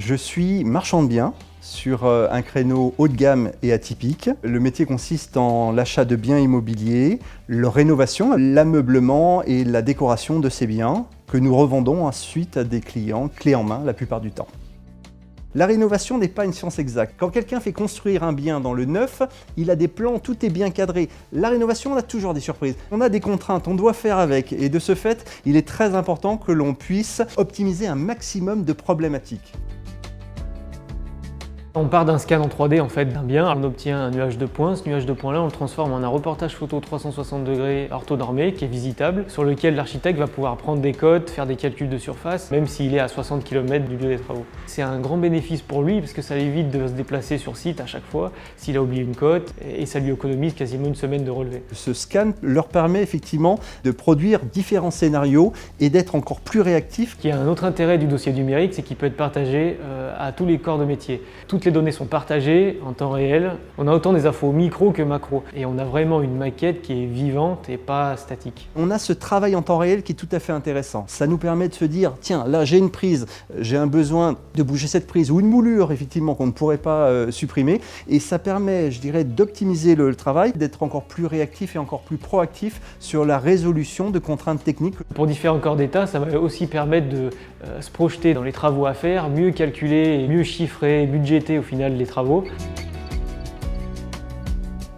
Je suis marchand de biens sur un créneau haut de gamme et atypique. Le métier consiste en l'achat de biens immobiliers, leur rénovation, l'ameublement et la décoration de ces biens que nous revendons ensuite à des clients clés en main la plupart du temps. La rénovation n'est pas une science exacte. Quand quelqu'un fait construire un bien dans le neuf, il a des plans, tout est bien cadré. La rénovation, on a toujours des surprises. On a des contraintes, on doit faire avec. Et de ce fait, il est très important que l'on puisse optimiser un maximum de problématiques. On part d'un scan en 3D en fait d'un bien, on obtient un nuage de points. Ce nuage de points là on le transforme en un reportage photo 360 degrés orthonormé qui est visitable, sur lequel l'architecte va pouvoir prendre des cotes, faire des calculs de surface, même s'il est à 60 km du lieu des travaux. C'est un grand bénéfice pour lui parce que ça évite de se déplacer sur site à chaque fois s'il a oublié une cote et ça lui économise quasiment une semaine de relevé. Ce scan leur permet effectivement de produire différents scénarios et d'être encore plus réactifs. Il y a un autre intérêt du dossier numérique, c'est qu'il peut être partagé à tous les corps de métier. Toutes les données sont partagées en temps réel. On a autant des infos micro que macro. Et on a vraiment une maquette qui est vivante et pas statique. On a ce travail en temps réel qui est tout à fait intéressant. Ça nous permet de se dire, tiens, là j'ai une prise, j'ai un besoin de bouger cette prise, ou une moulure effectivement qu'on ne pourrait pas supprimer. Et ça permet, je dirais, d'optimiser le travail, d'être encore plus réactif et encore plus proactif sur la résolution de contraintes techniques. Pour différents corps d'État, ça va aussi permettre de se projeter dans les travaux à faire, mieux calculer, mieux chiffrer, budgéter au final les travaux.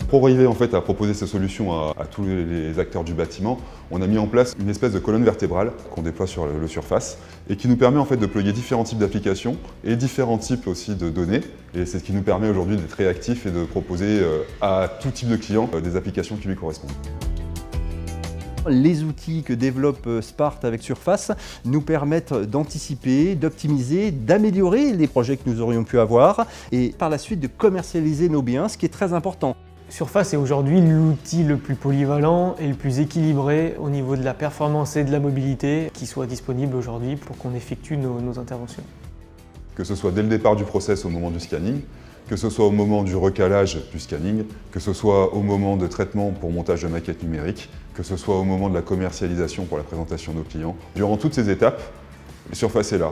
Pour arriver en fait à proposer ces solutions à tous les acteurs du bâtiment, on a mis en place une espèce de colonne vertébrale qu'on déploie sur le surface et qui nous permet en fait de plugger différents types d'applications et différents types aussi de données. Et c'est ce qui nous permet aujourd'hui d'être réactifs et de proposer à tout type de client des applications qui lui correspondent. Les outils que développe Sparte avec Surface nous permettent d'anticiper, d'optimiser, d'améliorer les projets que nous aurions pu avoir et par la suite de commercialiser nos biens, ce qui est très important. Surface est aujourd'hui l'outil le plus polyvalent et le plus équilibré au niveau de la performance et de la mobilité qui soit disponible aujourd'hui pour qu'on effectue nos interventions. Que ce soit dès le départ du process au moment du scanning, que ce soit au moment du recalage du scanning, que ce soit au moment de traitement pour montage de maquettes numériques, que ce soit au moment de la commercialisation pour la présentation de nos clients. Durant toutes ces étapes, Surface est là.